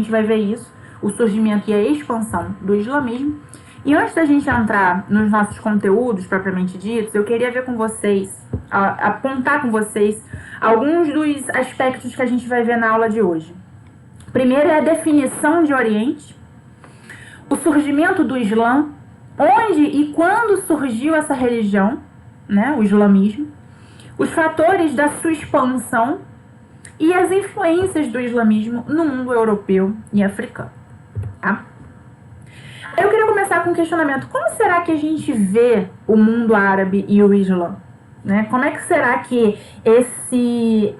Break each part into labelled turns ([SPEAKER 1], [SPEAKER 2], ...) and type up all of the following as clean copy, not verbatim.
[SPEAKER 1] gente vai ver isso, o surgimento e a expansão do islamismo. E antes da gente entrar nos nossos conteúdos propriamente ditos, eu queria ver com vocês, apontar com vocês alguns dos aspectos que a gente vai ver na aula de hoje. Primeiro é a definição de Oriente, o surgimento do Islã, onde e quando surgiu essa religião, né, o islamismo, os fatores da sua expansão e as influências do islamismo no mundo europeu e africano. Tá? Eu queria começar com um questionamento. Como será que a gente vê o mundo árabe e o Islã? Né? Como é que será que esse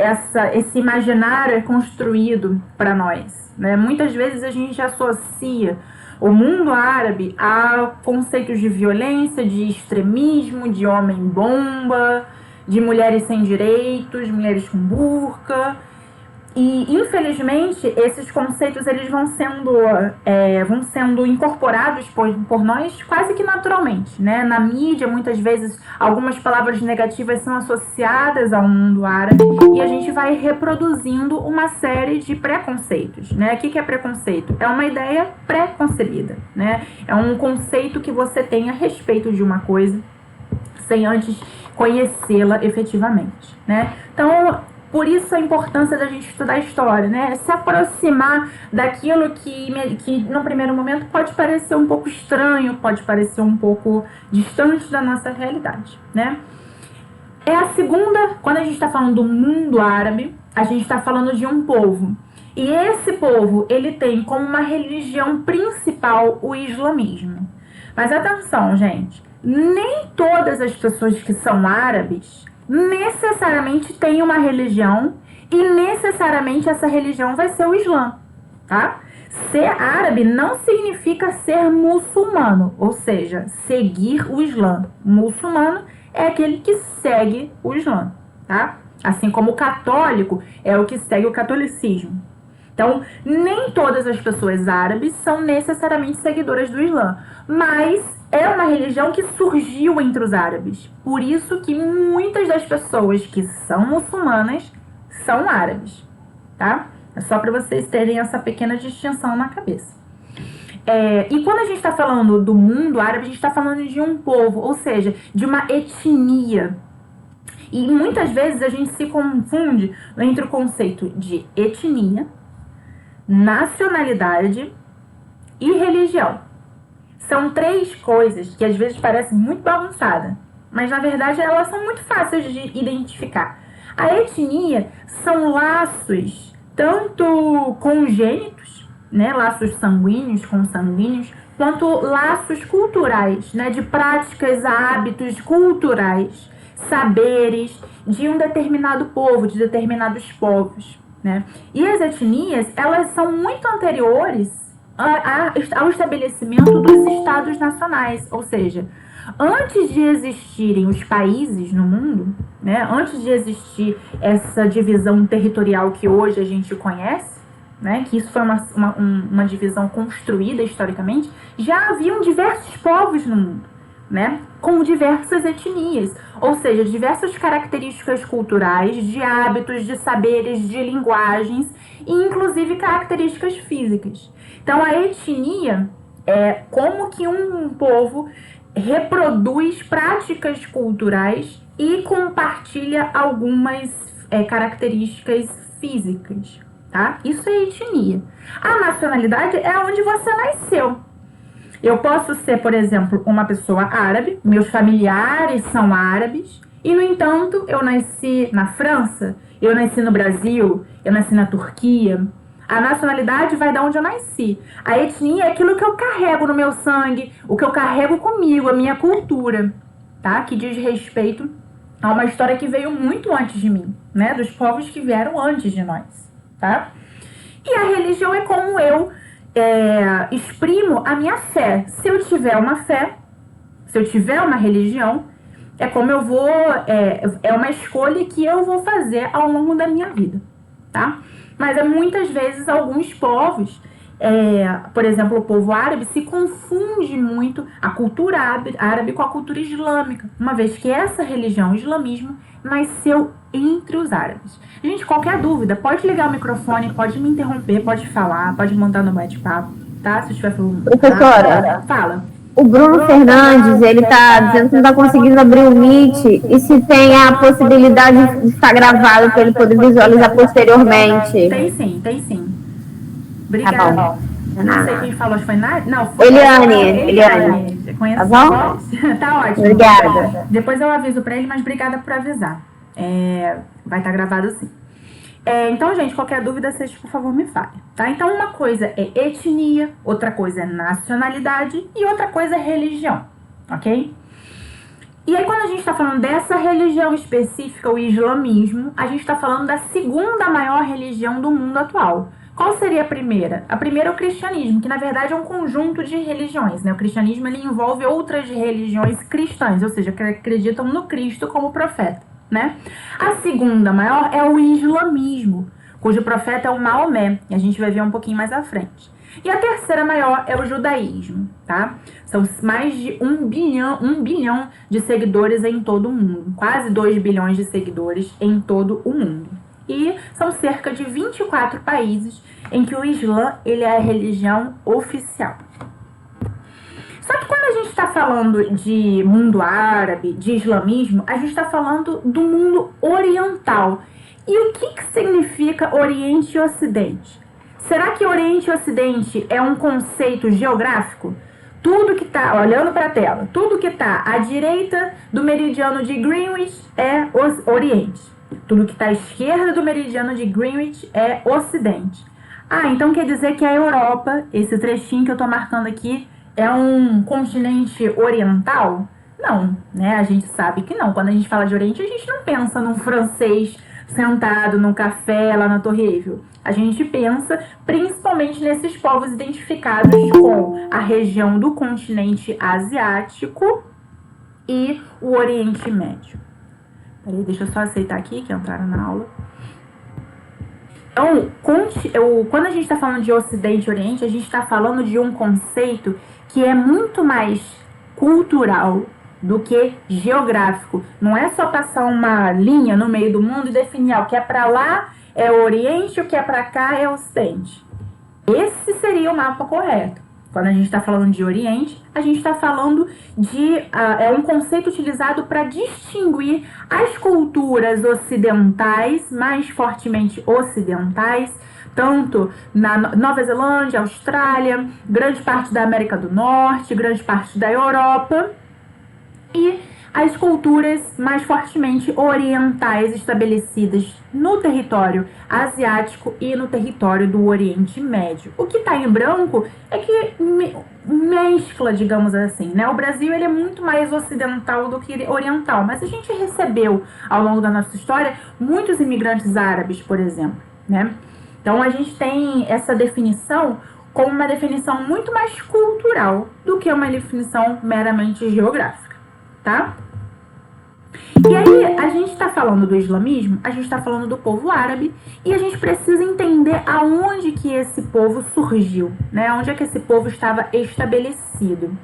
[SPEAKER 1] imaginário é construído para nós? Né? Muitas vezes a gente associa o mundo árabe a conceitos de violência, de extremismo, de homem-bomba, de mulheres sem direitos, mulheres com burca. E, infelizmente, esses conceitos eles vão sendo incorporados por nós quase que naturalmente, né? Na mídia, muitas vezes, algumas palavras negativas são associadas ao mundo árabe e a gente vai reproduzindo uma série de preconceitos, né? O que é preconceito? É uma ideia pré-concebida, né? É um conceito que você tem a respeito de uma coisa sem antes conhecê-la efetivamente, né? Então, por isso a importância da gente estudar a história, né? Se aproximar daquilo que no primeiro momento pode parecer um pouco estranho, pode parecer um pouco distante da nossa realidade, né? É a segunda, quando a gente está falando do mundo árabe, a gente está falando de um povo. E esse povo, ele tem como uma religião principal o islamismo. Mas atenção, gente, nem todas as pessoas que são árabes necessariamente tem uma religião e necessariamente essa religião vai ser o Islã, tá? Ser árabe não significa ser muçulmano, ou seja, seguir o Islã. Muçulmano é aquele que segue o Islã, tá? Assim como o católico é o que segue o catolicismo. Então, nem todas as pessoas árabes são necessariamente seguidoras do Islã, mas é uma religião que surgiu entre os árabes. Por isso que muitas das pessoas que são muçulmanas são árabes, tá? É só para vocês terem essa pequena distinção na cabeça. E quando a gente está falando do mundo árabe, a gente está falando de um povo, ou seja, de uma etnia. E muitas vezes a gente se confunde entre o conceito de etnia, nacionalidade e religião. São três coisas que às vezes parecem muito bagunçadas, mas na verdade elas são muito fáceis de identificar. A etnia são laços tanto congênitos, né, laços sanguíneos, consanguíneos, quanto laços culturais, né, de práticas, hábitos culturais, saberes de um determinado povo, de determinados povos, né? E as etnias, elas são muito anteriores ao estabelecimento dos estados nacionais, ou seja, antes de existirem os países no mundo, né, antes de existir essa divisão territorial que hoje a gente conhece, né, que isso foi uma divisão construída historicamente, já haviam diversos povos no mundo, né, com diversas etnias, ou seja, diversas características culturais, de hábitos, de saberes, de linguagens e inclusive características físicas. Então a etnia é como que um povo reproduz práticas culturais e compartilha algumas características físicas, tá? Isso é etnia. A nacionalidade é onde você nasceu. Eu posso ser, por exemplo, uma pessoa árabe, meus familiares são árabes, e, no entanto, eu nasci na França, eu nasci no Brasil, eu nasci na Turquia. A nacionalidade vai de onde eu nasci. A etnia é aquilo que eu carrego no meu sangue, o que eu carrego comigo, a minha cultura, tá? Que diz respeito a uma história que veio muito antes de mim, né? Dos povos que vieram antes de nós, tá? E a religião é como eu exprimo a minha fé. Se eu tiver uma fé, se eu tiver uma religião, é como eu vou, é uma escolha que eu vou fazer ao longo da minha vida, tá? Mas muitas vezes alguns povos, por exemplo, o povo árabe, se confunde muito a cultura árabe com a cultura islâmica, uma vez que essa religião, o islamismo, nasceu entre os árabes. Gente, qualquer dúvida, pode ligar o microfone, pode me interromper, pode falar, pode mandar no bate-papo, tá? Se estiver falando.
[SPEAKER 2] Professora,
[SPEAKER 1] fala.
[SPEAKER 2] o Bruno Fernandes, ele tá dizendo que não tá conseguindo abrir o Meet e se tem a possibilidade de estar gravado para ele poder visualizar posteriormente.
[SPEAKER 1] Tem sim, tem sim.
[SPEAKER 2] Tá
[SPEAKER 1] Obrigada.
[SPEAKER 2] bom.
[SPEAKER 1] Não sei quem falou, acho que foi Nath? Não, foi
[SPEAKER 2] Eliane.
[SPEAKER 1] Conheço.
[SPEAKER 2] Tá bom?
[SPEAKER 1] Tá ótimo.
[SPEAKER 2] Obrigada.
[SPEAKER 1] Depois eu aviso pra ele, mas obrigada por avisar. Vai estar gravado sim. Então, gente, qualquer dúvida, vocês, por favor, me falem, tá? Então, uma coisa é etnia, outra coisa é nacionalidade e outra coisa é religião, ok? E aí, quando a gente tá falando dessa religião específica, o islamismo, a gente tá falando da segunda maior religião do mundo atual. Qual seria a primeira? A primeira é o cristianismo, que na verdade é um conjunto de religiões, né? O cristianismo, ele envolve outras religiões cristãs, ou seja, que acreditam no Cristo como profeta, né? A segunda maior é o islamismo, cujo profeta é o Maomé, e a gente vai ver um pouquinho mais à frente. E a terceira maior é o judaísmo, tá? São mais de 1 bilhão de seguidores em todo o mundo, quase 2 bilhões de seguidores em todo o mundo. E são cerca de 24 países em que o Islã, ele é a religião oficial. Só que quando a gente está falando de mundo árabe, de islamismo, a gente está falando do mundo oriental. E o que significa Oriente e Ocidente? Será que Oriente e Ocidente é um conceito geográfico? Tudo que está, olhando para a tela, tudo que está à direita do meridiano de Greenwich é Oriente. Tudo que está à esquerda do meridiano de Greenwich é Ocidente. Então quer dizer que a Europa, esse trechinho que eu estou marcando aqui, é um continente oriental? Não, né? A gente sabe que não. Quando a gente fala de Oriente, a gente não pensa num francês sentado num café lá na Torre Eiffel. A gente pensa principalmente nesses povos identificados com a região do continente asiático e o Oriente Médio. Peraí, deixa eu só aceitar aqui que entraram na aula. Então, quando a gente está falando de Ocidente e Oriente, a gente está falando de um conceito que é muito mais cultural do que geográfico. Não é só passar uma linha no meio do mundo e definir o que é para lá é o Oriente, o que é para cá é o Ocidente. Esse seria o mapa correto. Quando a gente está falando de Oriente, a gente está falando de... é um conceito utilizado para distinguir as culturas ocidentais, mais fortemente ocidentais, tanto na Nova Zelândia, Austrália, grande parte da América do Norte, grande parte da Europa, e as culturas mais fortemente orientais estabelecidas no território asiático e no território do Oriente Médio. O que está em branco é que mescla, digamos assim, né? O Brasil, ele é muito mais ocidental do que oriental, mas a gente recebeu ao longo da nossa história muitos imigrantes árabes, por exemplo, né? Então a gente tem essa definição como uma definição muito mais cultural do que uma definição meramente geográfica, tá? E aí, a gente está falando do islamismo, a gente está falando do povo árabe, e a gente precisa entender aonde que esse povo surgiu, né? Onde é que esse povo estava estabelecido.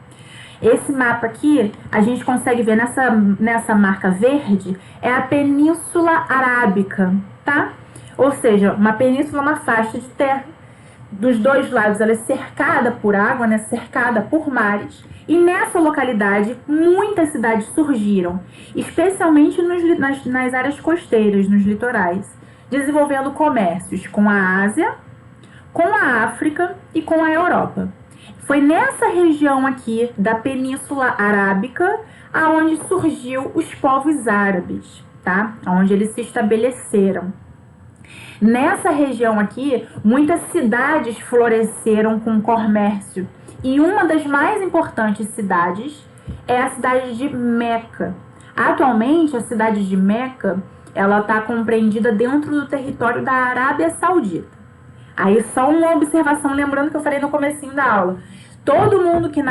[SPEAKER 1] Esse mapa aqui, a gente consegue ver nessa marca verde, é a Península Arábica, tá? Ou seja, uma península, uma faixa de terra. Dos dois lados, ela é cercada por água, né? Cercada por mares. E nessa localidade, muitas cidades surgiram, especialmente nas áreas costeiras, nos litorais, desenvolvendo comércios com a Ásia, com a África e com a Europa. Foi nessa região aqui da Península Arábica aonde surgiu os povos árabes, tá? Onde eles se estabeleceram. Nessa região aqui, muitas cidades floresceram com comércio. E uma das mais importantes cidades é a cidade de Meca. Atualmente, a cidade de Meca, ela está compreendida dentro do território da Arábia Saudita. Aí, só uma observação, lembrando que eu falei no comecinho da aula. Todo mundo que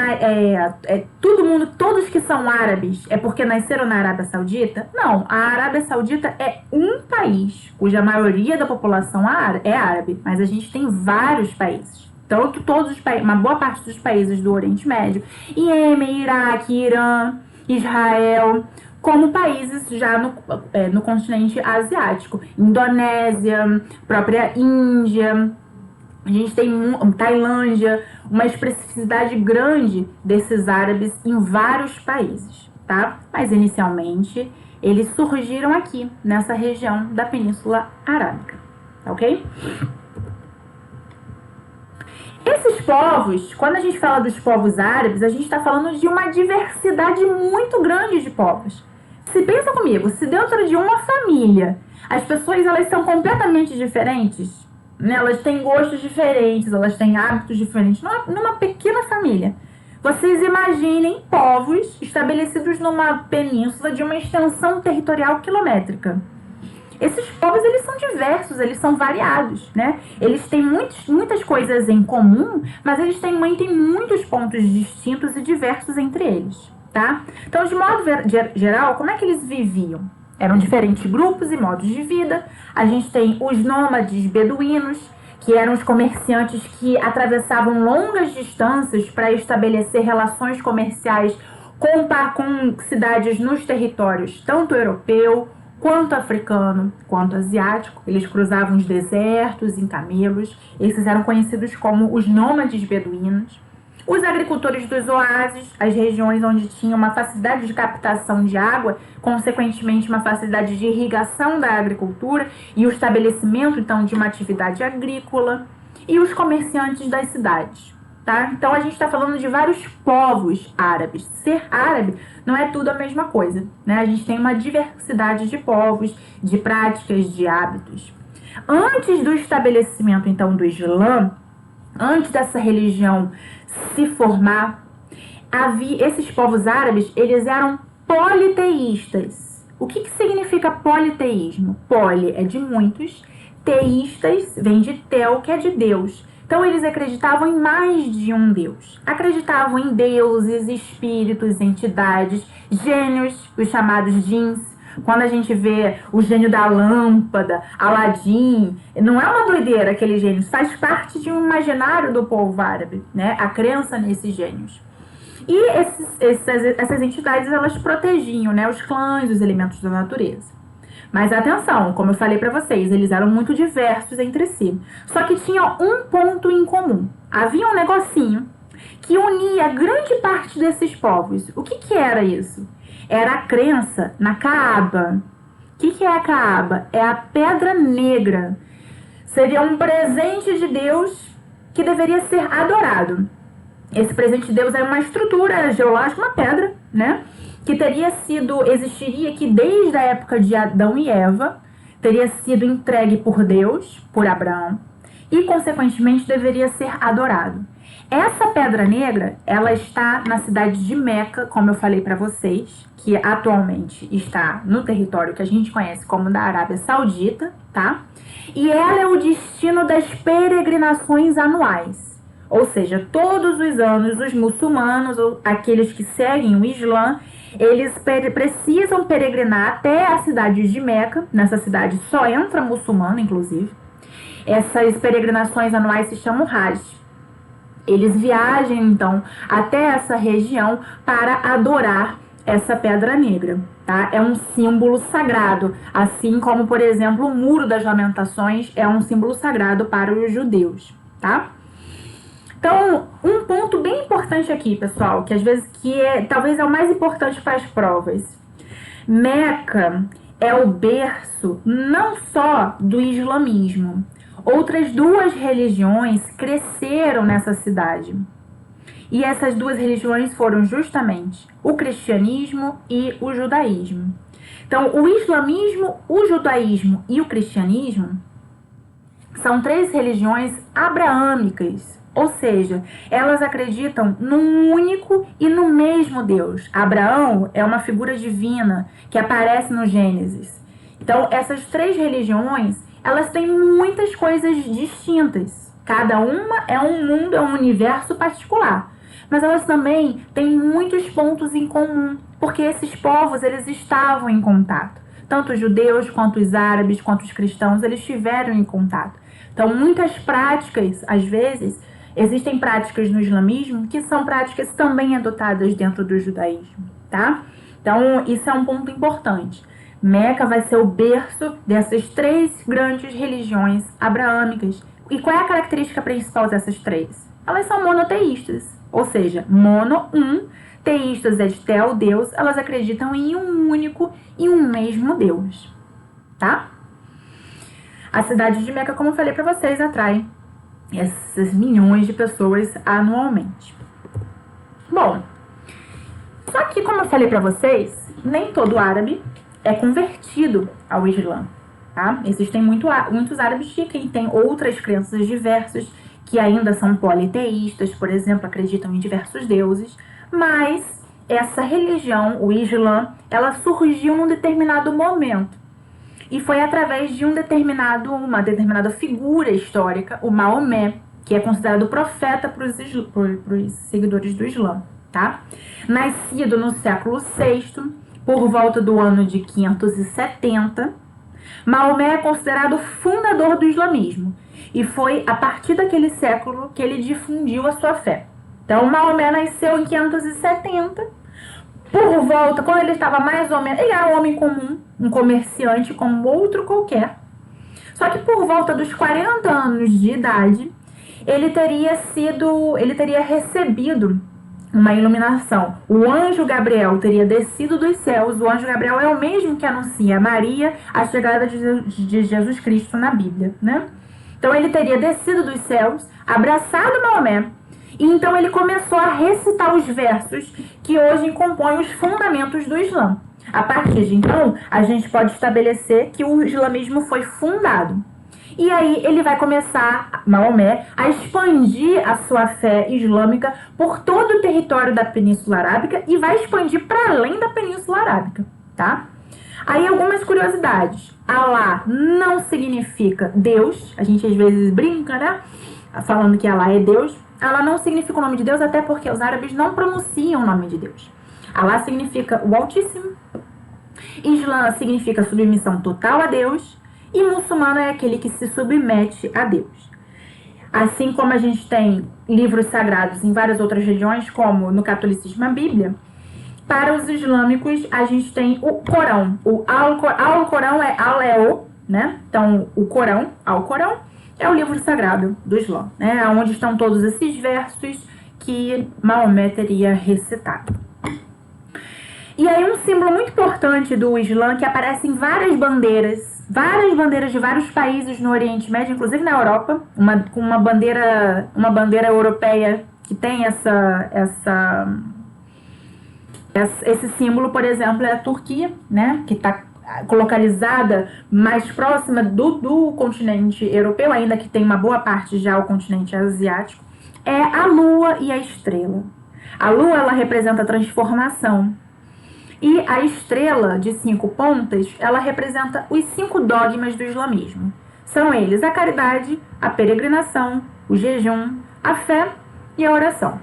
[SPEAKER 1] todos que são árabes é porque nasceram na Arábia Saudita? Não, a Arábia Saudita é um país cuja maioria da população é árabe, mas a gente tem vários países. Tanto uma boa parte dos países do Oriente Médio, Iêmen, Iraque, Irã, Israel, como países já no continente asiático. Indonésia, própria Índia, a gente tem Tailândia, uma especificidade grande desses árabes em vários países, tá? Mas inicialmente eles surgiram aqui, nessa região da Península Arábica, ok? Esses povos, quando a gente fala dos povos árabes, a gente está falando de uma diversidade muito grande de povos. Se pensa comigo, se dentro de uma família as pessoas elas são completamente diferentes, né? Elas têm gostos diferentes, elas têm hábitos diferentes, numa pequena família. Vocês imaginem povos estabelecidos numa península de uma extensão territorial quilométrica. Esses povos, eles são diversos, eles são variados, né? Eles têm muitas coisas em comum, mas eles têm muitos pontos distintos e diversos entre eles, tá? Então, de modo geral, como é que eles viviam? Eram diferentes grupos e modos de vida. A gente tem os nômades beduínos, que eram os comerciantes que atravessavam longas distâncias para estabelecer relações comerciais com cidades nos territórios, tanto europeu, quanto africano, quanto asiático. Eles cruzavam os desertos em camelos. Esses eram conhecidos como os nômades beduínos. Os agricultores dos oásis, as regiões onde tinha uma facilidade de captação de água, consequentemente uma facilidade de irrigação da agricultura e o estabelecimento, então, de uma atividade agrícola. E os comerciantes das cidades, tá? Então, a gente está falando de vários povos árabes. Ser árabe não é tudo a mesma coisa, né? A gente tem uma diversidade de povos, de práticas, de hábitos. Antes do estabelecimento, então, do Islã, antes dessa religião se formar, esses povos árabes, eles eram politeístas. O que significa politeísmo? Poli é de muitos, teístas vem de tel, que é de Deus. Então, eles acreditavam em mais de um Deus. Acreditavam em deuses, espíritos, entidades, gênios, os chamados djinns. Quando a gente vê o gênio da lâmpada, Aladim, não é uma doideira aquele gênio, faz parte de um imaginário do povo árabe, né? A crença nesses gênios. E essas entidades, elas protegiam, né, os clãs, os elementos da natureza. Mas atenção, como eu falei para vocês, eles eram muito diversos entre si. Só que tinha um ponto em comum. Havia um negocinho que unia grande parte desses povos. O que era isso? Era a crença na Kaaba. O que é a Kaaba? É a pedra negra. Seria um presente de Deus que deveria ser adorado. Esse presente de Deus era uma estrutura geológica, uma pedra, né? Que existiria aqui desde a época de Adão e Eva, teria sido entregue por Deus, por Abraão, e, consequentemente, deveria ser adorado. Essa pedra negra, ela está na cidade de Meca, como eu falei para vocês, que atualmente está no território que a gente conhece como da Arábia Saudita, tá? E ela é o destino das peregrinações anuais. Ou seja, todos os anos, os muçulmanos, ou aqueles que seguem o Islã, eles precisam peregrinar até a cidade de Meca. Nessa cidade só entra muçulmano, inclusive. Essas peregrinações anuais se chamam Hajj. Eles viajam, então, até essa região para adorar essa pedra negra, tá? É um símbolo sagrado, assim como, por exemplo, o Muro das Lamentações é um símbolo sagrado para os judeus, tá? Então, um ponto bem importante aqui, pessoal, que às vezes talvez é o mais importante para as provas. Meca é o berço não só do islamismo. Outras duas religiões cresceram nessa cidade. E essas duas religiões foram justamente o cristianismo e o judaísmo. Então, o islamismo, o judaísmo e o cristianismo são três religiões abraâmicas. Ou seja, elas acreditam num único e no mesmo Deus. Abraão é uma figura divina que aparece no Gênesis. Então, essas três religiões, elas têm muitas coisas distintas. Cada uma é um mundo, é um universo particular. Mas elas também têm muitos pontos em comum, porque esses povos, eles estavam em contato. Tanto os judeus, quanto os árabes, quanto os cristãos, eles estiveram em contato. Então, muitas práticas, às vezes, existem práticas no islamismo que são práticas também adotadas dentro do judaísmo, tá? Então, isso é um ponto importante. Meca vai ser o berço dessas 3 grandes religiões abraâmicas. E qual é a característica principal dessas 3? Elas são monoteístas, ou seja, teístas é de tel, Deus, elas acreditam em um único e um mesmo Deus, tá? A cidade de Meca, como eu falei para vocês, atrai essas milhões de pessoas anualmente. Bom, só que, como eu falei para vocês, nem todo árabe é convertido ao Islã, tá? Existem muitos árabes que têm outras crenças diversas, que ainda são politeístas, por exemplo, acreditam em diversos deuses, mas essa religião, o Islã, ela surgiu num determinado momento. E foi através de uma determinada figura histórica, o Maomé, que é considerado profeta para os seguidores do Islã, tá? Nascido no século VI, por volta do ano de 570, Maomé é considerado fundador do islamismo. E foi a partir daquele século que ele difundiu a sua fé. Então, Maomé nasceu em 570. Por volta, quando ele estava mais ou menos... Ele era um homem comum, um comerciante como outro qualquer. Só que por volta dos 40 anos de idade, ele teria recebido uma iluminação. O anjo Gabriel teria descido dos céus. O anjo Gabriel é o mesmo que anuncia a Maria a chegada de Jesus Cristo na Bíblia, né? Então ele teria descido dos céus, abraçado Maomé, e então ele começou a recitar os versos que hoje compõem os fundamentos do Islã. A partir de então, a gente pode estabelecer que o islamismo foi fundado. E aí ele vai começar, Maomé, a expandir a sua fé islâmica por todo o território da Península Arábica e vai expandir para além da Península Arábica, tá? Aí algumas curiosidades. Alá não significa Deus. A gente às vezes brinca, né? Falando que Alá é Deus. Alá não significa o nome de Deus, até porque os árabes não pronunciam o nome de Deus. Alá significa o Altíssimo. Islã significa submissão total a Deus. E muçulmano é aquele que se submete a Deus. Assim como a gente tem livros sagrados em várias outras religiões, como no catolicismo a Bíblia, para os islâmicos a gente tem o Corão. O Al-Corão é Al-Eo, né? Então o Corão, Al-Corão, é o livro sagrado do Islã, né? Onde estão todos esses versos que Maomé teria recitado. E aí um símbolo muito importante do Islã que aparece em várias bandeiras de vários países no Oriente Médio, inclusive na Europa, com uma bandeira europeia que tem esse símbolo, por exemplo, é a Turquia, né, que está localizada mais próxima do continente europeu, ainda que tem uma boa parte já o continente asiático, é a lua e a estrela. A lua, ela representa a transformação. E a estrela de 5 pontas, ela representa os 5 dogmas do islamismo. São eles a caridade, a peregrinação, o jejum, a fé e a oração.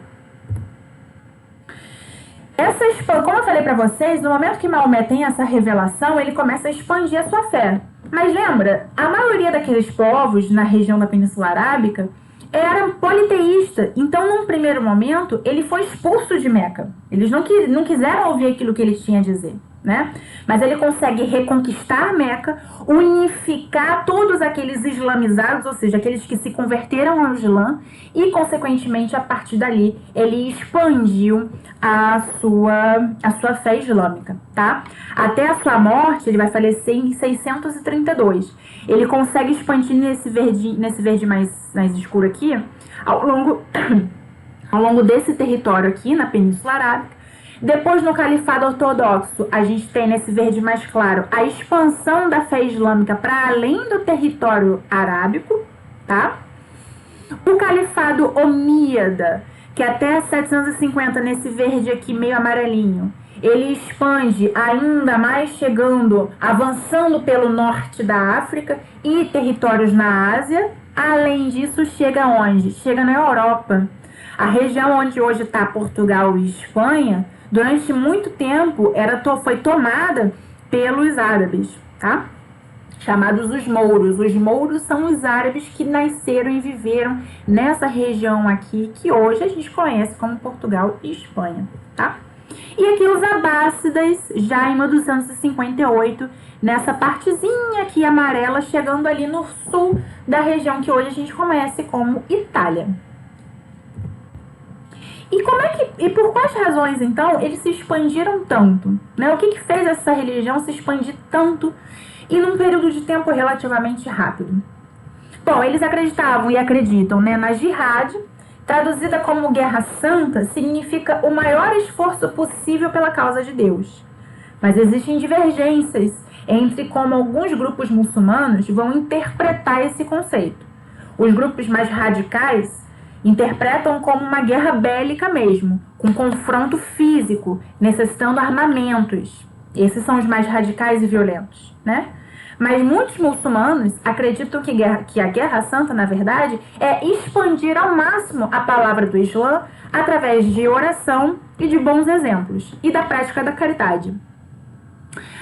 [SPEAKER 1] Como eu falei para vocês, no momento que Maomé tem essa revelação, ele começa a expandir a sua fé. Mas lembra, a maioria daqueles povos na região da Península Arábica era politeísta. Então, num primeiro momento, ele foi expulso de Meca. Eles não quiseram ouvir aquilo que ele tinha a dizer, né? Mas ele consegue reconquistar Meca, unificar todos aqueles islamizados, ou seja, aqueles que se converteram ao Islã, e, consequentemente, a partir dali, ele expandiu a sua fé islâmica, tá? Até a sua morte, ele vai falecer em 632. Ele consegue expandir nesse verde mais escuro aqui, ao longo desse território aqui, na Península Arábica. Depois, no Califado Ortodoxo, a gente tem nesse verde mais claro a expansão da fé islâmica para além do território arábico, tá? O Califado Omíada, que até 750, nesse verde aqui meio amarelinho, ele expande ainda mais, avançando pelo norte da África e territórios na Ásia. Além disso, chega onde? Chega na Europa. A região onde hoje está Portugal e Espanha, durante muito tempo foi tomada pelos árabes, tá? Chamados os mouros. Os mouros são os árabes que nasceram e viveram nessa região aqui, que hoje a gente conhece como Portugal e Espanha, tá? E aqui os abássidas, já em 1258, nessa partezinha aqui amarela, chegando ali no sul da região que hoje a gente conhece como Itália. E por quais razões, então, eles se expandiram tanto? Né? O que fez essa religião se expandir tanto e num período de tempo relativamente rápido? Bom, eles acreditavam e acreditam, né, na jihad, traduzida como guerra santa, significa o maior esforço possível pela causa de Deus. Mas existem divergências entre como alguns grupos muçulmanos vão interpretar esse conceito. Os grupos mais radicais interpretam como uma guerra bélica mesmo, com confronto físico, necessitando armamentos. Esses são os mais radicais e violentos, né? Mas muitos muçulmanos acreditam que a Guerra Santa, na verdade, é expandir ao máximo a palavra do Islã através de oração e de bons exemplos, e da prática da caridade.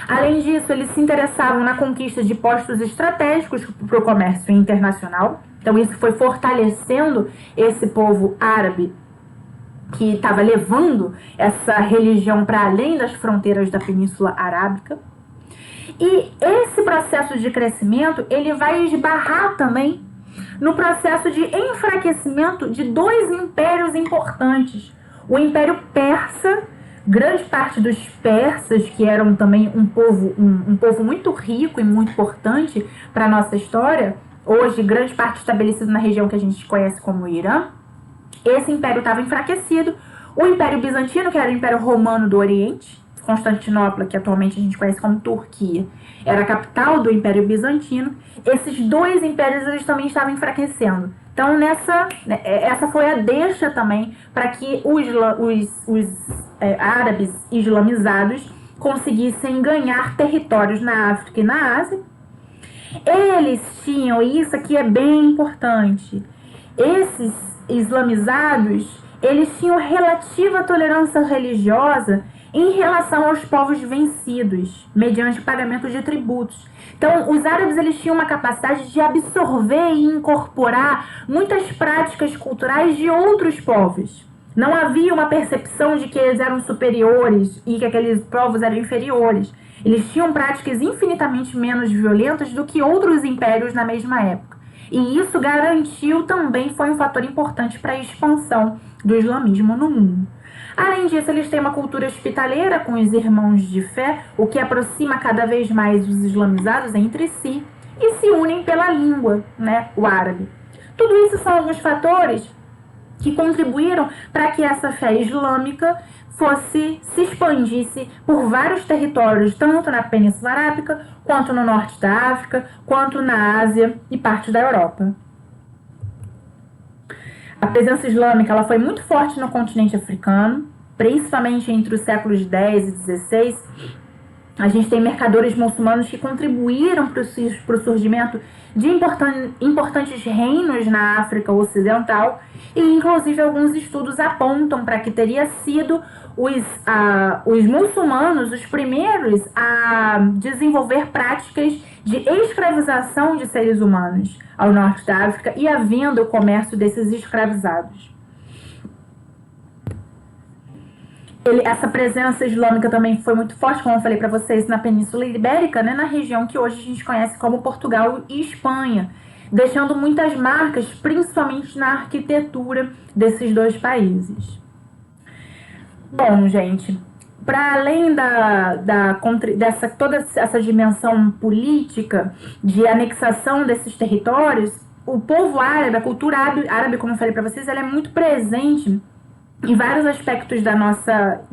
[SPEAKER 1] Além disso, eles se interessavam na conquista de postos estratégicos para o comércio internacional. Então, isso foi fortalecendo esse povo árabe que estava levando essa religião para além das fronteiras da Península Arábica. E esse processo de crescimento, ele vai esbarrar também no processo de enfraquecimento de dois impérios importantes. O Império Persa, grande parte dos persas, que eram também um povo muito rico e muito importante para a nossa história, hoje grande parte estabelecido na região que a gente conhece como Irã, esse império estava enfraquecido. O Império Bizantino, que era o Império Romano do Oriente, Constantinopla, que atualmente a gente conhece como Turquia, era a capital do Império Bizantino. Esses dois impérios eles também estavam enfraquecendo. Então, essa foi a deixa também para que os árabes islamizados conseguissem ganhar territórios na África e na Ásia. Eles tinham, e isso aqui é bem importante, esses islamizados, eles tinham relativa tolerância religiosa em relação aos povos vencidos, mediante pagamento de tributos. Então, os árabes eles tinham uma capacidade de absorver e incorporar muitas práticas culturais de outros povos. Não havia uma percepção de que eles eram superiores e que aqueles povos eram inferiores. Eles tinham práticas infinitamente menos violentas do que outros impérios na mesma época. E isso garantiu também, foi um fator importante para a expansão do islamismo no mundo. Além disso, eles têm uma cultura hospitaleira com os irmãos de fé, o que aproxima cada vez mais os islamizados entre si e se unem pela língua, né, o árabe. Tudo isso são alguns fatores que contribuíram para que essa fé islâmica se expandisse por vários territórios, tanto na Península Arábica, quanto no norte da África, quanto na Ásia e parte da Europa. A presença islâmica ela foi muito forte no continente africano, principalmente entre os séculos X e XVI. A gente tem mercadores muçulmanos que contribuíram para o surgimento de importantes reinos na África Ocidental e, inclusive, alguns estudos apontam para que teria sido os muçulmanos os primeiros a desenvolver práticas de escravização de seres humanos ao norte da África e a venda, o comércio desses escravizados. Essa presença islâmica também foi muito forte, como eu falei para vocês, na Península Ibérica, né, na região que hoje a gente conhece como Portugal e Espanha, deixando muitas marcas, principalmente na arquitetura desses dois países. Bom, gente, para além toda essa dimensão política de anexação desses territórios, o povo árabe, a cultura árabe, como eu falei para vocês, ela é muito presente em vários aspectos da nossa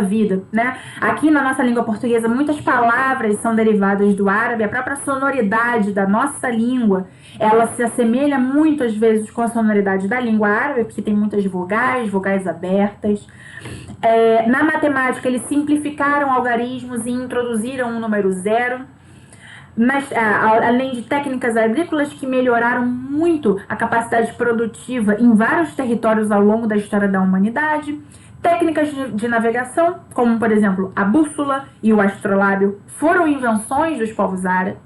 [SPEAKER 1] vida, né? Aqui na nossa língua portuguesa, muitas palavras são derivadas do árabe. A própria sonoridade da nossa língua, ela se assemelha muitas vezes com a sonoridade da língua árabe, porque tem muitas vogais abertas. Na matemática, eles simplificaram algarismos e introduziram o número zero. Mas, além de técnicas agrícolas que melhoraram muito a capacidade produtiva em vários territórios ao longo da história da humanidade, técnicas de navegação, como por exemplo a bússola e o astrolábio, foram invenções dos povos árabes.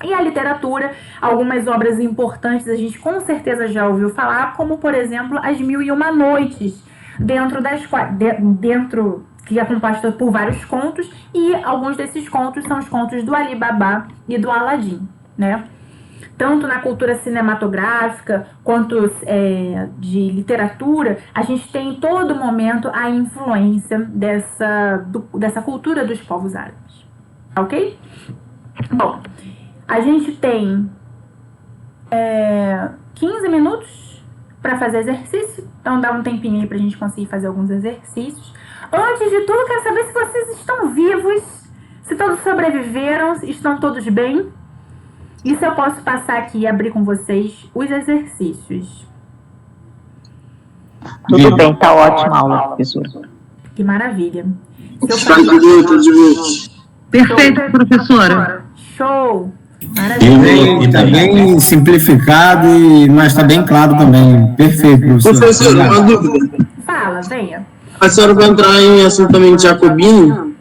[SPEAKER 1] E a literatura, algumas obras importantes a gente com certeza já ouviu falar, como por exemplo As Mil e Uma Noites, dentro que é composta por vários contos, e alguns desses contos são os contos do Ali Baba e do Aladim, né? Tanto na cultura cinematográfica quanto de literatura, a gente tem em todo momento a influência dessa cultura dos povos árabes. Ok? Bom, a gente tem 15 minutos para fazer exercício, então dá um tempinho aí pra gente conseguir fazer alguns exercícios. Antes de tudo, quero saber se vocês estão vivos, se todos sobreviveram, estão todos bem. E se eu posso passar aqui e abrir com vocês os exercícios.
[SPEAKER 3] Tudo bem, tá ótima a aula, professora.
[SPEAKER 1] Que maravilha.
[SPEAKER 4] Perfeito, professora.
[SPEAKER 1] Show. Maravilha.
[SPEAKER 5] E está bem simplificado, mas está bem claro também. Perfeito, professor.
[SPEAKER 6] Professora, uma dúvida.
[SPEAKER 1] Fala, venha.
[SPEAKER 6] A senhora vai entrar em assunto também de Jacobino?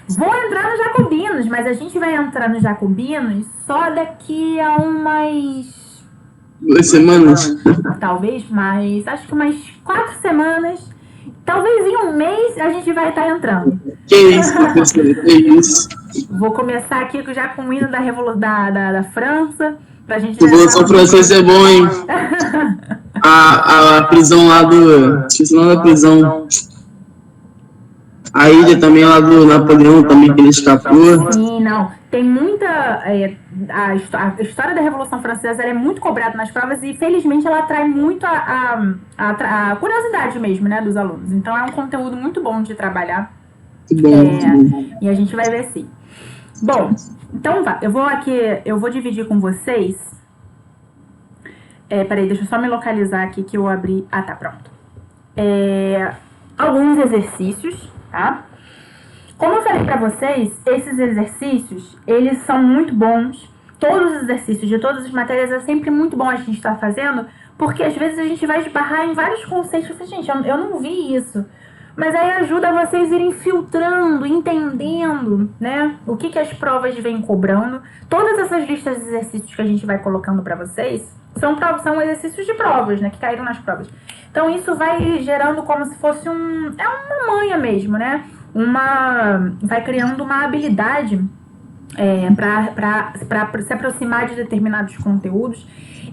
[SPEAKER 1] Vou entrar nos Jacobinos, mas a gente vai entrar nos Jacobinos só daqui a umas...
[SPEAKER 6] 2 semanas?
[SPEAKER 1] Talvez mais, acho que umas 4 semanas. Talvez em um mês a gente vai estar entrando.
[SPEAKER 6] Que isso, professora, que isso.
[SPEAKER 1] Vou começar aqui já com o hino da França. Pra gente
[SPEAKER 6] Revolução Francesa é bom, hein? A prisão lá do... Esqueci o nome da prisão. A ilha também lá do Napoleão, também que ele escapou.
[SPEAKER 1] Sim, não. Tem muita... a história da Revolução Francesa ela é muito cobrada nas provas e, felizmente, ela atrai muito a curiosidade mesmo, né, dos alunos. Então, é um conteúdo muito bom de trabalhar.
[SPEAKER 6] Muito bom.
[SPEAKER 1] E a gente vai ver sim. Bom, então eu vou dividir com vocês. Peraí, deixa eu só me localizar aqui que eu abri. Ah, tá, pronto. Alguns exercícios, tá? Como eu falei pra vocês, esses exercícios, eles são muito bons. Todos os exercícios de todas as matérias é sempre muito bom a gente estar fazendo, porque às vezes a gente vai esbarrar em vários conceitos. Gente, eu não vi isso. Mas aí ajuda vocês a irem filtrando, entendendo, né, o que as provas vêm cobrando. Todas essas listas de exercícios que a gente vai colocando para vocês são exercícios de provas, né, que caíram nas provas. Então isso vai gerando como se fosse uma manha mesmo, né? Vai criando uma habilidade para se aproximar de determinados conteúdos.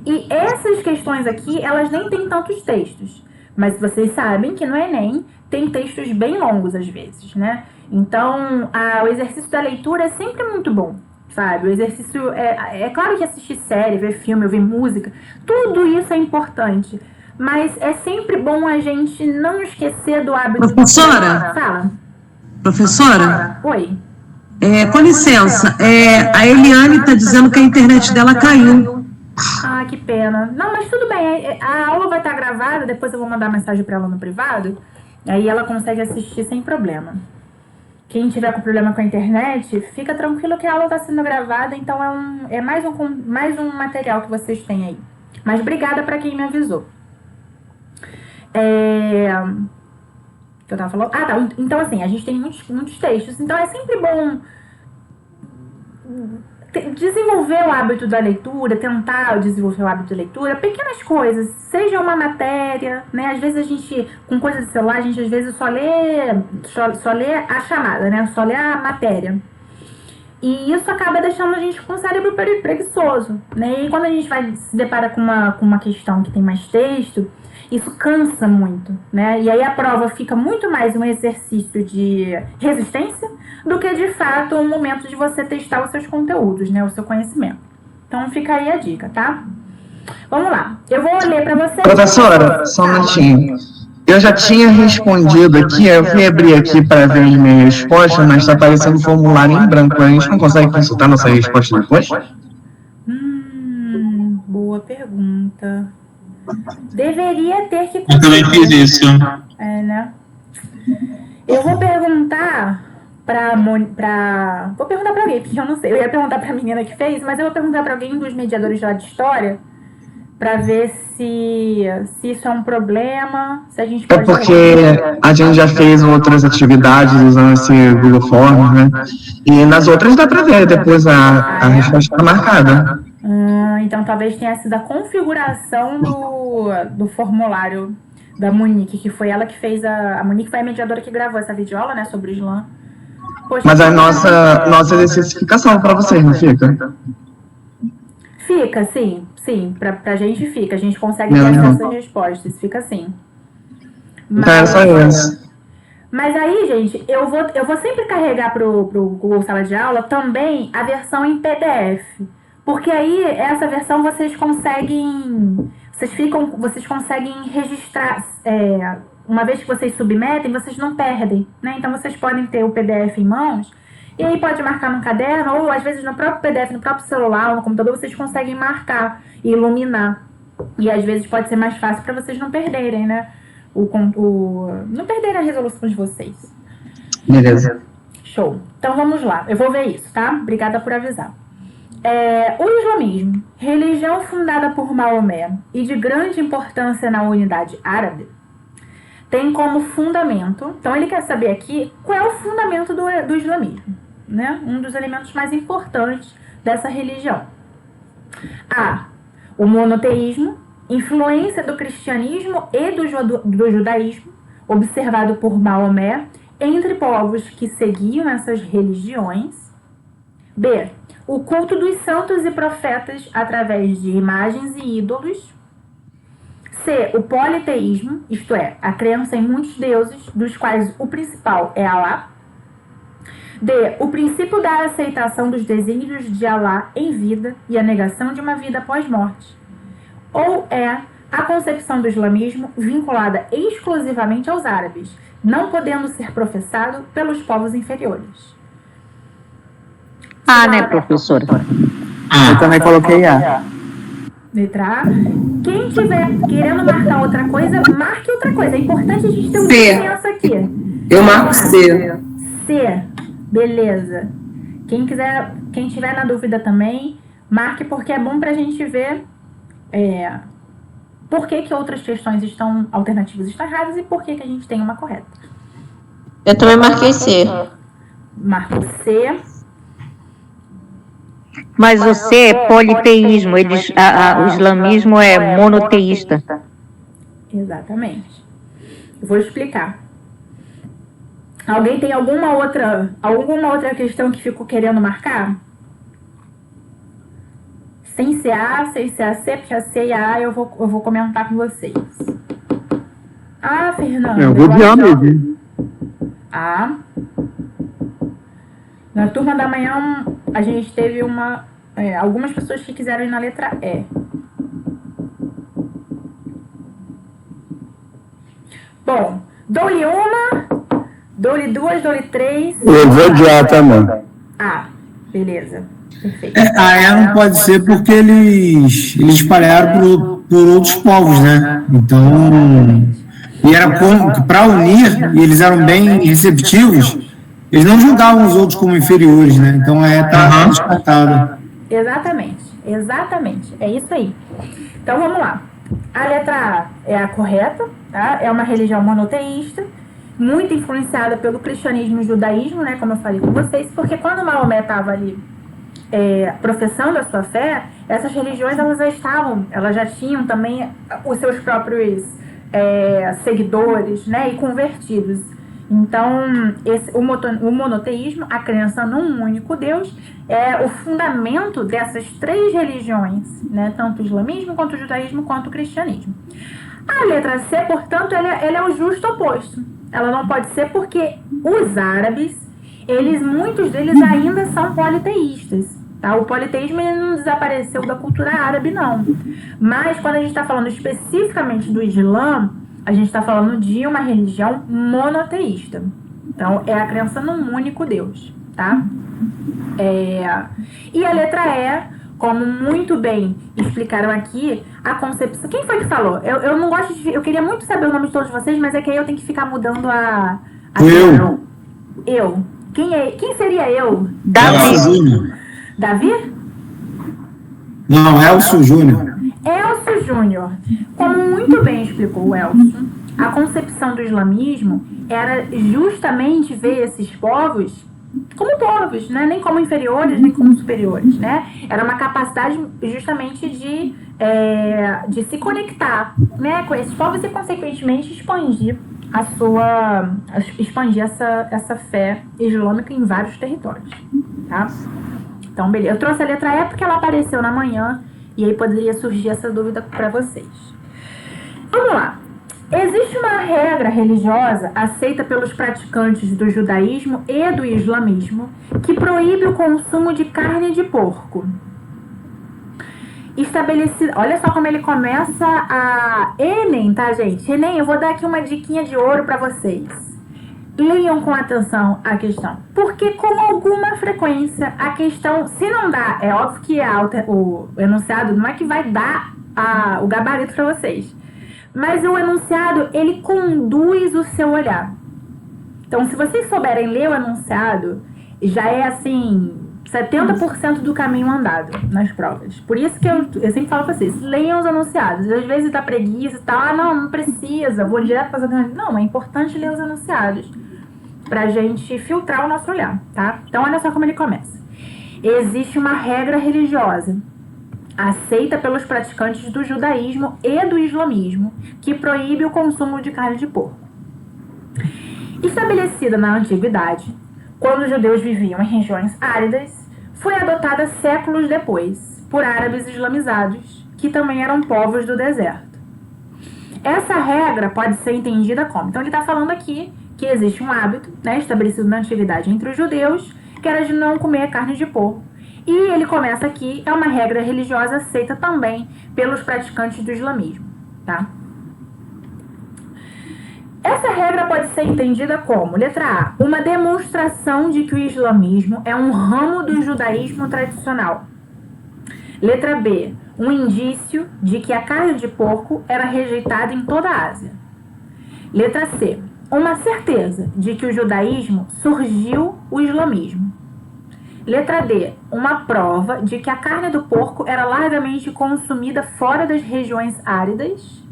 [SPEAKER 1] E essas questões aqui, elas nem têm tantos textos. Mas vocês sabem que no Enem tem textos bem longos às vezes, né? Então, o exercício da leitura é sempre muito bom, sabe? O exercício, é claro que assistir série, ver filme, ouvir música, tudo isso é importante. Mas é sempre bom a gente não esquecer do hábito...
[SPEAKER 4] Professora?
[SPEAKER 1] Fala.
[SPEAKER 4] Professora?
[SPEAKER 1] Oi.
[SPEAKER 4] Com licença, a Eliane está dizendo que a internet dela caiu.
[SPEAKER 1] Ah, que pena. Não, mas tudo bem. A aula vai estar gravada, depois eu vou mandar mensagem para ela no privado. Aí ela consegue assistir sem problema. Quem tiver com problema com a internet, fica tranquilo que a aula está sendo gravada, então é mais um material que vocês têm aí. Mas obrigada para quem me avisou. Que eu tava falando? Ah, tá. Então, assim, a gente tem muitos textos. Então, é sempre bom desenvolver o hábito da leitura, tentar desenvolver o hábito da leitura, pequenas coisas, seja uma matéria, né? Às vezes a gente, com coisa de celular, a gente às vezes só lê a chamada, né? Só lê a matéria. E isso acaba deixando a gente com o cérebro preguiçoso, né? E quando a gente se depara com uma questão que tem mais texto, isso cansa muito, né? E aí a prova fica muito mais um exercício de resistência do que, de fato, um momento de você testar os seus conteúdos, né? O seu conhecimento. Então fica aí a dica, tá? Vamos lá. Eu vou ler para vocês.
[SPEAKER 3] Professora, só um minutinho. Eu já tinha respondido aqui, eu fui abrir aqui para ver as minhas respostas, mas está aparecendo um formulário em branco. A gente não consegue consultar nossa resposta depois?
[SPEAKER 1] Boa pergunta. Deveria ter que...
[SPEAKER 7] Eu também fiz isso.
[SPEAKER 1] Né? Eu vou perguntar vou perguntar pra alguém, porque eu não sei. Eu ia perguntar pra menina que fez, mas eu vou perguntar pra alguém dos mediadores lá de história pra ver se isso é um problema, se a gente pode...
[SPEAKER 3] porque a gente já fez outras atividades usando esse Google Forms, né? E nas outras dá pra ver depois a resposta tá marcada.
[SPEAKER 1] Então talvez tenha sido a configuração do formulário da Monique, que foi ela que fez a Monique foi a mediadora que gravou essa videoaula, né, sobre o Islã. Poxa,
[SPEAKER 3] Mas a nossa exercício fica salvo pra vocês, não fica?
[SPEAKER 1] Fica, sim, pra gente fica. A gente consegue ter acesso às respostas, fica assim.
[SPEAKER 3] Então era só isso.
[SPEAKER 1] Mas aí, gente, eu vou sempre carregar pro Google Sala de Aula também a versão em PDF. Porque aí, essa versão vocês conseguem registrar, uma vez que vocês submetem, vocês não perdem, né? Então vocês podem ter o PDF em mãos, e aí pode marcar no caderno, ou às vezes no próprio PDF, no próprio celular ou no computador, vocês conseguem marcar e iluminar. E às vezes pode ser mais fácil para vocês não perderem, né? Não perderem a resolução de vocês.
[SPEAKER 3] Beleza.
[SPEAKER 1] Show. Então vamos lá. Eu vou ver isso, tá? Obrigada por avisar. O islamismo, religião fundada por Maomé e de grande importância na unidade árabe, tem como fundamento... Então ele quer saber aqui qual é o fundamento do islamismo, né? Um dos elementos mais importantes dessa religião. O monoteísmo, influência do cristianismo e do judaísmo, observado por Maomé entre povos que seguiam essas religiões. B. O culto dos santos e profetas através de imagens e ídolos. C. O politeísmo, isto é, a crença em muitos deuses, dos quais o principal é Alá. D. O princípio da aceitação dos desígnios de Alá em vida e a negação de uma vida após morte. Ou a concepção do islamismo vinculada exclusivamente aos árabes, não podendo ser professado pelos povos inferiores.
[SPEAKER 7] Né, professora?
[SPEAKER 5] Eu também coloquei A.
[SPEAKER 1] Letra A. Quem tiver querendo marcar outra coisa, marque outra coisa. É importante a gente ter um
[SPEAKER 4] C.
[SPEAKER 1] senso aqui.
[SPEAKER 4] Eu marco C.
[SPEAKER 1] C. Beleza. Quem tiver na dúvida também, marque, porque é bom pra gente ver por que outras questões alternativas estão erradas e por que a gente tem uma correta.
[SPEAKER 7] Eu também marquei C.
[SPEAKER 1] Marco C.
[SPEAKER 7] Mas o C é politeísmo, o islamismo é monoteísta.
[SPEAKER 1] Exatamente. Eu vou explicar. Alguém tem alguma outra questão que ficou querendo marcar? Sem ser A, sem ser a C, porque a C e a A eu vou comentar com vocês. Fernando.
[SPEAKER 5] Eu vou de A mesmo.
[SPEAKER 1] A. Na turma da manhã, a gente teve algumas pessoas que quiseram ir na letra E. Bom, dou-lhe uma, dou-lhe duas, dou-lhe três.
[SPEAKER 5] Eu vou de A também.
[SPEAKER 1] Beleza. Perfeito.
[SPEAKER 5] A E não pode ser porque eles espalharam por outros povos, né? Então, e era para unir, e eles eram bem receptivos, eles não julgavam os outros como inferiores, né? Então a E está descartada.
[SPEAKER 1] Exatamente. É isso aí. Então vamos lá. A letra A é a correta, tá? É uma religião monoteísta, muito influenciada pelo cristianismo e judaísmo, né? Como eu falei com vocês, porque quando Maomé estava ali professando a sua fé, essas religiões elas já tinham também os seus próprios seguidores, né? E convertidos. Então, o monoteísmo, a crença num único Deus, é o fundamento dessas três religiões, né? Tanto o islamismo, quanto o judaísmo, quanto o cristianismo. A letra C, portanto, ela é o justo oposto. Ela não pode ser porque os árabes, muitos deles ainda são politeístas. Tá? O politeísmo não desapareceu da cultura árabe, não. Mas quando a gente está falando especificamente do Islã, a gente está falando de uma religião monoteísta. Então, é a crença num único Deus, tá? E a letra E, como muito bem explicaram aqui, a concepção... Quem foi que falou? Eu não gosto de... Eu queria muito saber o nome de todos vocês, mas é que aí eu tenho que ficar mudando a Eu. Quem seria eu? Davi?
[SPEAKER 5] Não, Elcio Júnior.
[SPEAKER 1] Elcio Júnior. Como muito bem explicou o Elcio, a concepção do islamismo era justamente ver esses povos como povos, né? Nem como inferiores, nem como superiores, né? Era uma capacidade justamente de de se conectar, né, com esses povos e, consequentemente, expandir essa fé islâmica em vários territórios, tá? Então, beleza. Eu trouxe a letra E porque ela apareceu na manhã e aí poderia surgir essa dúvida para vocês. Vamos lá. Existe uma regra religiosa aceita pelos praticantes do judaísmo e do islamismo que proíbe o consumo de carne de porco. Estabelecido. Olha só como ele começa a Enem, tá, gente? Enem, eu vou dar aqui uma diquinha de ouro para vocês. Leiam com atenção a questão. Porque com alguma frequência a questão, se não dá, é óbvio que o enunciado não é que vai dar o gabarito para vocês. Mas o enunciado, ele conduz o seu olhar. Então, se vocês souberem ler o enunciado, já é assim, 70% do caminho andado nas provas. Por isso que eu sempre falo pra vocês, leiam os enunciados. Às vezes dá preguiça e tal, não precisa, vou direto para as alternativas. Não, é importante ler os enunciados pra gente filtrar o nosso olhar, tá? Então, olha só como ele começa. Existe uma regra religiosa aceita pelos praticantes do judaísmo e do islamismo, que proíbe o consumo de carne de porco. Estabelecida na antiguidade, quando os judeus viviam em regiões áridas, foi adotada séculos depois por árabes islamizados, que também eram povos do deserto. Essa regra pode ser entendida como... Então ele está falando aqui que existe um hábito, né, estabelecido na antiguidade entre os judeus, que era de não comer carne de porco. E ele começa aqui, é uma regra religiosa aceita também pelos praticantes do islamismo, tá? Essa regra pode ser entendida como, letra A, uma demonstração de que o islamismo é um ramo do judaísmo tradicional. Letra B, um indício de que a carne de porco era rejeitada em toda a Ásia. Letra C, uma certeza de que o judaísmo surgiu o islamismo. Letra D, uma prova de que a carne do porco era largamente consumida fora das regiões áridas.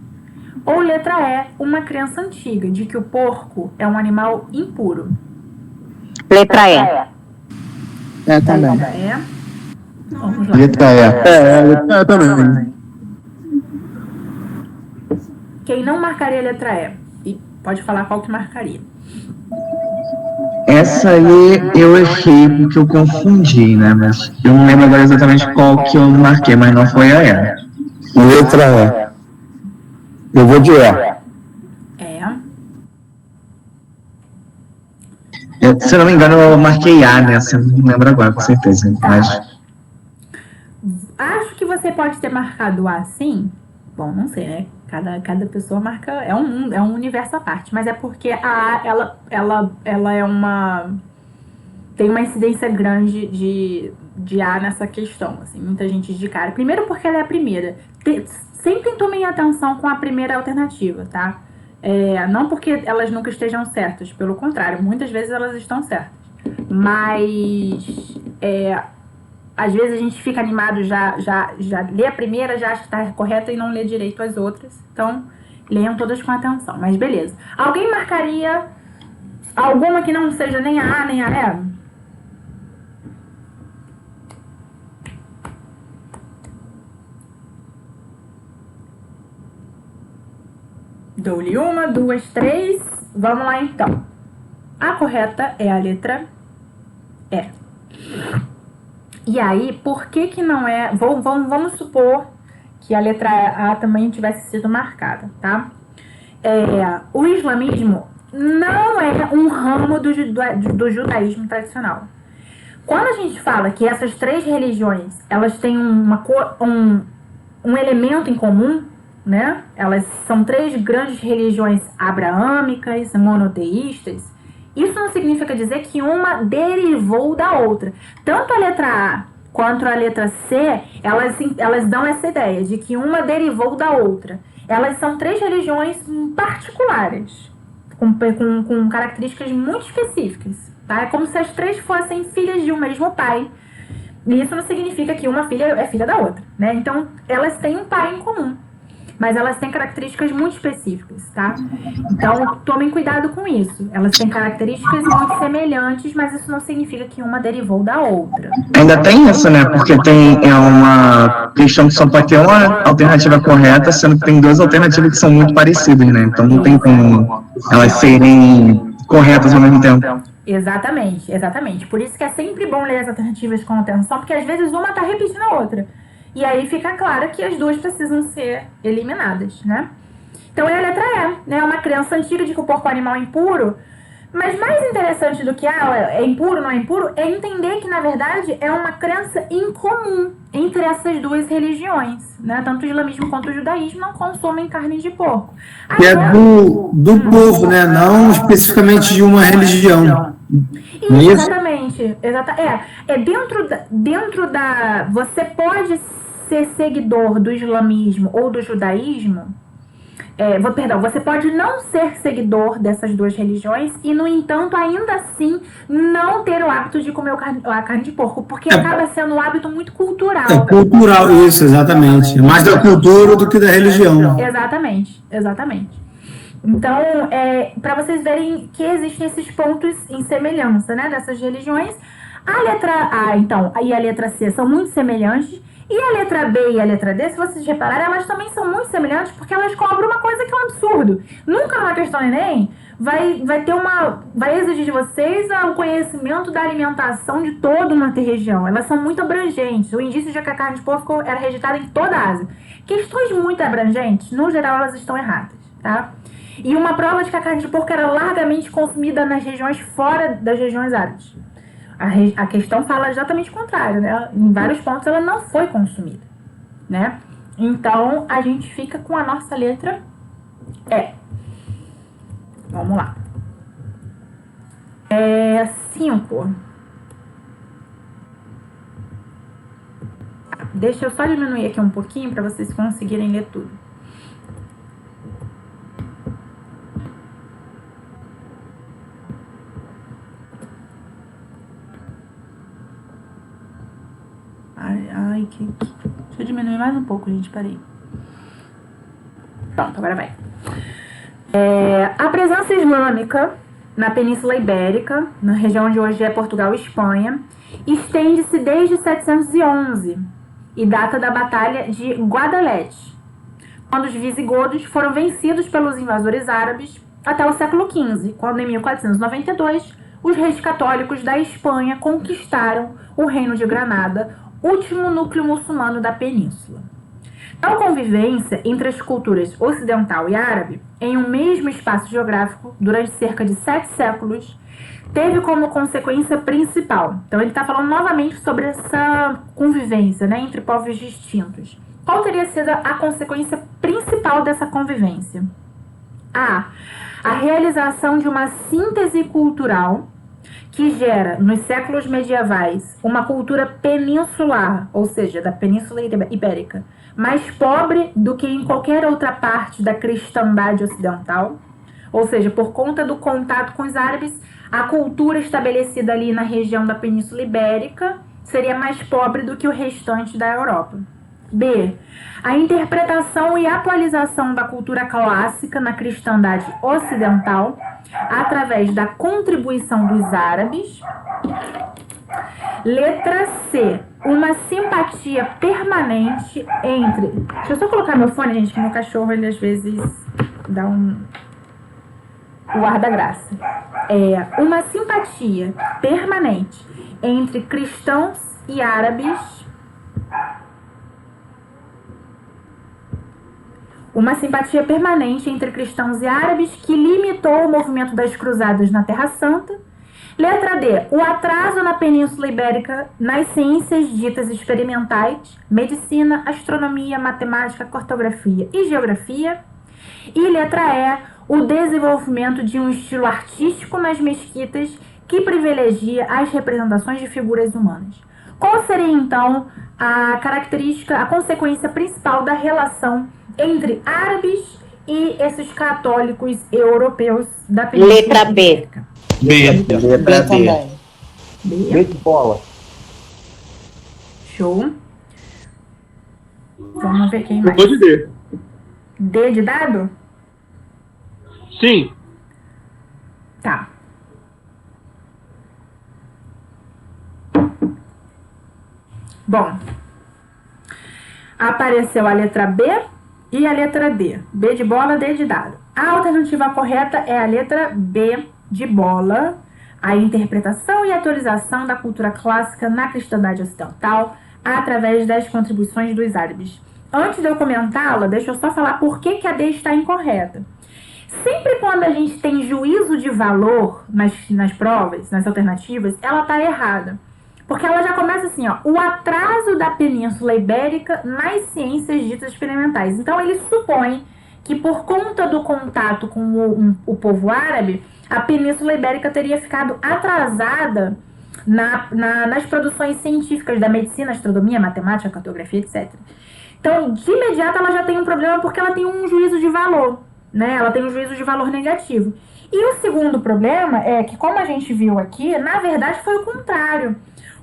[SPEAKER 1] Ou letra E, uma crença antiga de que o porco é um animal impuro.
[SPEAKER 7] Letra E.
[SPEAKER 3] Também.
[SPEAKER 1] Letra E. Vamos lá.
[SPEAKER 3] Letra E. Letra E também.
[SPEAKER 1] Quem não marcaria a letra E? E pode falar qual que marcaria.
[SPEAKER 3] Essa aí eu errei porque eu confundi, né? Mas eu não lembro agora exatamente qual que eu marquei, mas não foi a E. Letra E. Eu vou de E. Se eu não me engano, eu marquei A nessa, não lembro agora, com certeza. Mas...
[SPEAKER 1] Acho que você pode ter marcado A sim. Bom, não sei, né? Cada pessoa marca... É um universo à parte. Mas é porque a A, ela é uma... Tem uma incidência grande de A nessa questão, assim. Muita gente de cara. Primeiro porque ela é a primeira. Sempre tomem atenção com a primeira alternativa, tá? Não porque elas nunca estejam certas. Pelo contrário, muitas vezes elas estão certas. Mas... às vezes a gente fica animado, já lê a primeira, já acha que está correta e não lê direito as outras. Então, leiam todas com atenção. Mas beleza. Alguém marcaria alguma que não seja nem a A nem a E? Dou-lhe 1, 2, 3. Vamos lá então. A correta é a letra E. E aí, por que não é... Vamos supor que a letra A também tivesse sido marcada, tá? O islamismo não é um ramo do judaísmo tradicional. Quando a gente fala que essas três religiões, elas têm um elemento em comum, né? Elas são três grandes religiões abraâmicas, monoteístas. Isso não significa dizer que uma derivou da outra. Tanto a letra A quanto a letra C, elas dão essa ideia de que uma derivou da outra. Elas são três religiões particulares, com características muito específicas. Tá? É como se as três fossem filhas de um mesmo pai. E isso não significa que uma filha é filha da outra, né? Então, elas têm um pai em comum. mas elas têm características muito específicas, tá? Então, tomem cuidado com isso. Elas têm características muito semelhantes, mas isso não significa que uma derivou da outra.
[SPEAKER 3] Ainda tem isso, né? Porque tem uma questão que só pode ter uma alternativa correta, sendo que tem duas alternativas que são muito parecidas, né? Então não tem como elas serem corretas ao mesmo tempo.
[SPEAKER 1] Exatamente, exatamente. Por isso que é sempre bom ler as alternativas com atenção, porque às vezes uma está repetindo a outra. E aí fica claro que as duas precisam ser eliminadas, né? Então é a letra E, né? É uma crença antiga de que o porco animal é impuro, mas mais interessante do que é impuro, não é impuro, é entender que, na verdade, é uma crença incomum entre essas duas religiões, né? Tanto o islamismo quanto o judaísmo não consomem carne de porco.
[SPEAKER 5] Que é do povo, né? Não especificamente de uma religião.
[SPEAKER 1] Isso, exatamente. Dentro da... Você pode ser seguidor do islamismo ou do judaísmo... você pode não ser seguidor dessas duas religiões e, no entanto, ainda assim, não ter o hábito de comer a carne de porco, porque acaba sendo um hábito muito cultural.
[SPEAKER 5] É cultural, isso, exatamente. Mais da cultura do que da religião.
[SPEAKER 1] Exatamente. Então, para vocês verem que existem esses pontos em semelhança, né, dessas religiões, a letra A, então, e a letra C são muito semelhantes. E a letra B e a letra D, se vocês repararem, elas também são muito semelhantes, porque elas cobram uma coisa que é um absurdo. Nunca numa questão Enem vai exigir de vocês o conhecimento da alimentação de toda uma região. Elas são muito abrangentes. O indício de que a carne de porco era registrada em toda a Ásia. Questões muito abrangentes, no geral, elas estão erradas, tá? E uma prova de que a carne de porco era largamente consumida nas regiões fora das regiões árabes. A questão fala exatamente o contrário, né? Em vários pontos ela não foi consumida, né? Então, a gente fica com a nossa letra E. Vamos lá. 5. Deixa eu só diminuir aqui um pouquinho para vocês conseguirem ler tudo. Deixa eu diminuir mais um pouco, gente, peraí. Pronto, agora vai. A presença islâmica na Península Ibérica, na região de hoje é Portugal e Espanha, estende-se desde 711 e data da Batalha de Guadalete, quando os visigodos foram vencidos pelos invasores árabes, até o século XV, quando em 1492 os reis católicos da Espanha conquistaram o Reino de Granada, último núcleo muçulmano da península. Tal convivência entre as culturas ocidental e árabe, em um mesmo espaço geográfico, durante cerca de 7 séculos, teve como consequência principal. Então ele está falando novamente sobre essa convivência, né, entre povos distintos. Qual teria sido a consequência principal dessa convivência? A realização de uma síntese cultural que gera, nos séculos medievais, uma cultura peninsular, ou seja, da Península Ibérica, mais pobre do que em qualquer outra parte da cristandade ocidental, ou seja, por conta do contato com os árabes, a cultura estabelecida ali na região da Península Ibérica seria mais pobre do que o restante da Europa. B. A interpretação e atualização da cultura clássica na cristandade ocidental através da contribuição dos árabes. Letra C. Uma simpatia permanente entre... Deixa eu só colocar meu fone, gente, que meu cachorro, ele às vezes dá o ar da graça. Uma simpatia permanente entre cristãos e árabes. Uma simpatia permanente entre cristãos e árabes que limitou o movimento das cruzadas na Terra Santa. Letra D. O atraso na Península Ibérica nas ciências ditas experimentais, medicina, astronomia, matemática, cartografia e geografia. E letra E. O desenvolvimento de um estilo artístico nas mesquitas que privilegia as representações de figuras humanas. Qual seria, então, a característica, a consequência principal da relação entre árabes e esses católicos europeus da Península
[SPEAKER 7] Letra B.
[SPEAKER 1] Ibérica?
[SPEAKER 8] Letra B. B de bola.
[SPEAKER 1] Show. Vamos ver quem mais.
[SPEAKER 6] Pode ver.
[SPEAKER 1] D de dado?
[SPEAKER 9] Sim.
[SPEAKER 1] Tá. Bom, apareceu a letra B e a letra D. B de bola, D de dado. A alternativa correta é a letra B de bola. A interpretação e atualização da cultura clássica na cristandade ocidental através das contribuições dos árabes. Antes de eu comentá-la, deixa eu só falar por que a D está incorreta. Sempre quando a gente tem juízo de valor nas provas, nas alternativas, ela está errada. Porque ela já começa assim, ó, o atraso da Península Ibérica nas ciências ditas experimentais. Então, ele supõe que por conta do contato com o povo árabe, a Península Ibérica teria ficado atrasada nas produções científicas da medicina, astronomia, matemática, cartografia, etc. Então, de imediato, ela já tem um problema porque ela tem um juízo de valor, né? Ela tem um juízo de valor negativo. E o segundo problema é que, como a gente viu aqui, na verdade foi o contrário.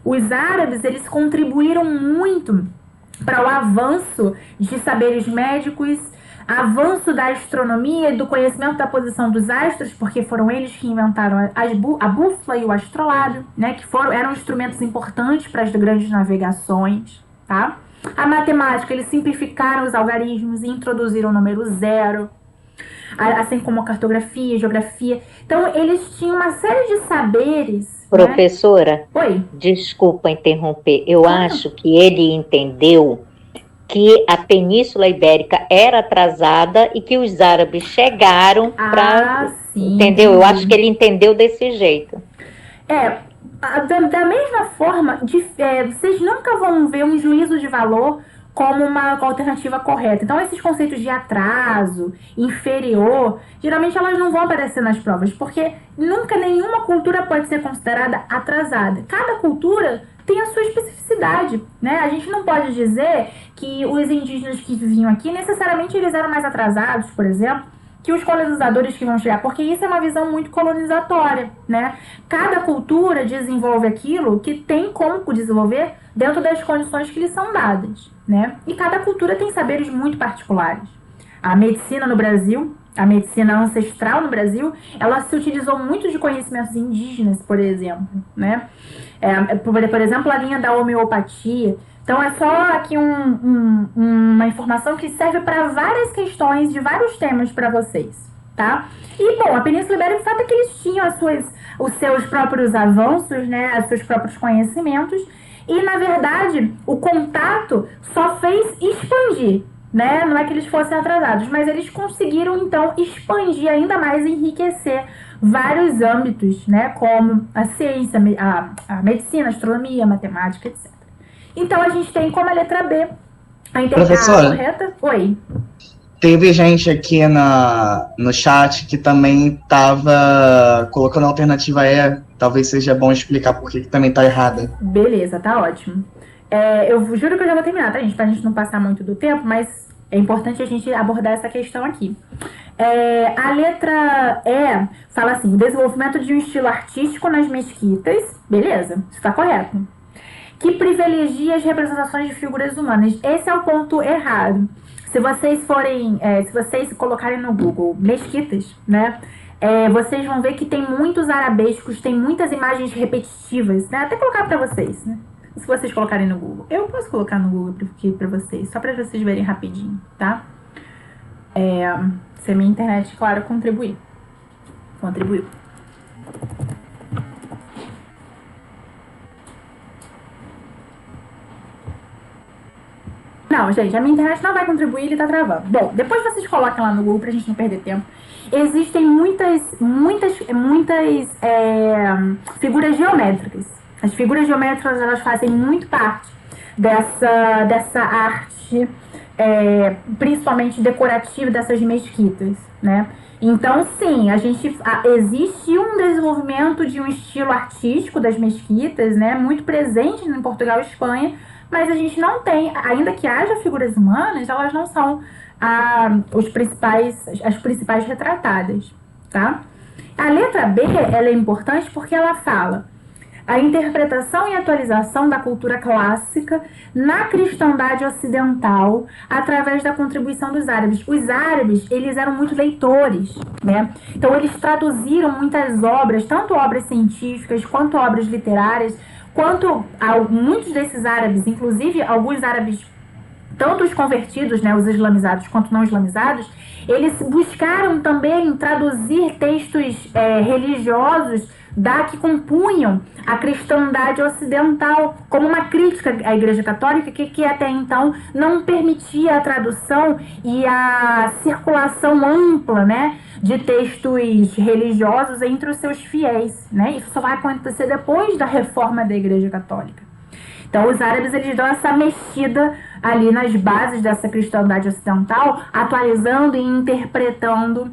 [SPEAKER 1] Os árabes, eles contribuíram muito para o avanço de saberes médicos, avanço da astronomia e do conhecimento da posição dos astros, porque foram eles que inventaram a bússola e o astrolábio, né, que eram instrumentos importantes para as grandes navegações, tá? A matemática, eles simplificaram os algarismos e introduziram o número zero, assim como a cartografia, geografia. Então, eles tinham uma série de saberes.
[SPEAKER 7] Professora,
[SPEAKER 1] né? Oi?
[SPEAKER 7] Desculpa interromper. Eu acho que ele entendeu que a Península Ibérica era atrasada e que os árabes chegaram para... Entendeu? Eu acho que ele entendeu desse jeito.
[SPEAKER 1] Da mesma forma, vocês nunca vão ver um juízo de valor como uma alternativa correta. Então, esses conceitos de atraso, inferior, geralmente elas não vão aparecer nas provas, porque nunca nenhuma cultura pode ser considerada atrasada. Cada cultura tem a sua especificidade, né? A gente não pode dizer que os indígenas que viviam aqui, necessariamente eles eram mais atrasados, por exemplo, que os colonizadores que vão chegar, porque isso é uma visão muito colonizatória, né? Cada cultura desenvolve aquilo que tem como desenvolver dentro das condições que lhes são dadas, né? E cada cultura tem saberes muito particulares. A medicina no Brasil, a medicina ancestral no Brasil, ela se utilizou muito de conhecimentos indígenas, por exemplo, né? Por exemplo, a linha da homeopatia. Então, é só aqui uma informação que serve para várias questões de vários temas para vocês, tá? E, bom, a Península Ibérica, o fato é que eles tinham os seus próprios avanços, né? Os seus próprios conhecimentos. E, na verdade, o contato só fez expandir, né? Não é que eles fossem atrasados, mas eles conseguiram, então, expandir ainda mais e enriquecer vários âmbitos, né? Como a ciência, a medicina, a astronomia, a matemática, etc. Então, a gente tem como a letra B a interpretação correta. Oi.
[SPEAKER 3] Teve gente aqui no chat que também estava colocando a alternativa E. Talvez seja bom explicar por que também está errada.
[SPEAKER 1] Beleza, tá ótimo. Eu juro que eu já vou terminar, tá, gente? Pra gente não passar muito do tempo, mas é importante a gente abordar essa questão aqui. A letra E fala assim, o desenvolvimento de um estilo artístico nas mesquitas. Beleza, isso tá correto. Que privilegia as representações de figuras humanas. Esse é o ponto errado. Se vocês colocarem no Google mesquitas, né, vocês vão ver que tem muitos arabescos, tem muitas imagens repetitivas, né, até colocar para vocês, né, se vocês colocarem no Google. Eu posso colocar no Google aqui para vocês, só para vocês verem rapidinho, tá? Se a minha internet, claro, contribuiu. Não, gente, a minha internet não vai contribuir, ele tá travando. Bom, depois vocês colocam lá no Google pra gente não perder tempo. Existem muitas figuras geométricas. As figuras geométricas, elas fazem muito parte dessa arte, principalmente decorativa dessas mesquitas, né? Então, sim, existe um desenvolvimento de um estilo artístico das mesquitas, né? Muito presente em Portugal e Espanha, mas a gente não tem, ainda que haja figuras humanas, elas não são as principais retratadas, tá? A letra B, ela é importante porque ela fala a interpretação e atualização da cultura clássica na cristandade ocidental através da contribuição dos árabes. Os árabes, eles eram muito leitores, né? Então, eles traduziram muitas obras, tanto obras científicas quanto obras literárias, quanto muitos desses árabes, inclusive alguns árabes, tanto os convertidos, né, os islamizados, quanto não islamizados, eles buscaram também traduzir textos religiosos que compunham a cristandade ocidental como uma crítica à Igreja Católica que até então não permitia a tradução e a circulação ampla, né, de textos religiosos entre os seus fiéis, né? Isso só vai acontecer depois da reforma da Igreja Católica. Então, os árabes, eles dão essa mexida ali nas bases dessa cristandade ocidental, atualizando e interpretando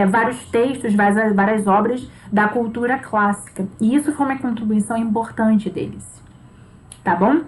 [SPEAKER 1] vários textos, várias obras da cultura clássica. E isso foi uma contribuição importante deles. Tá bom?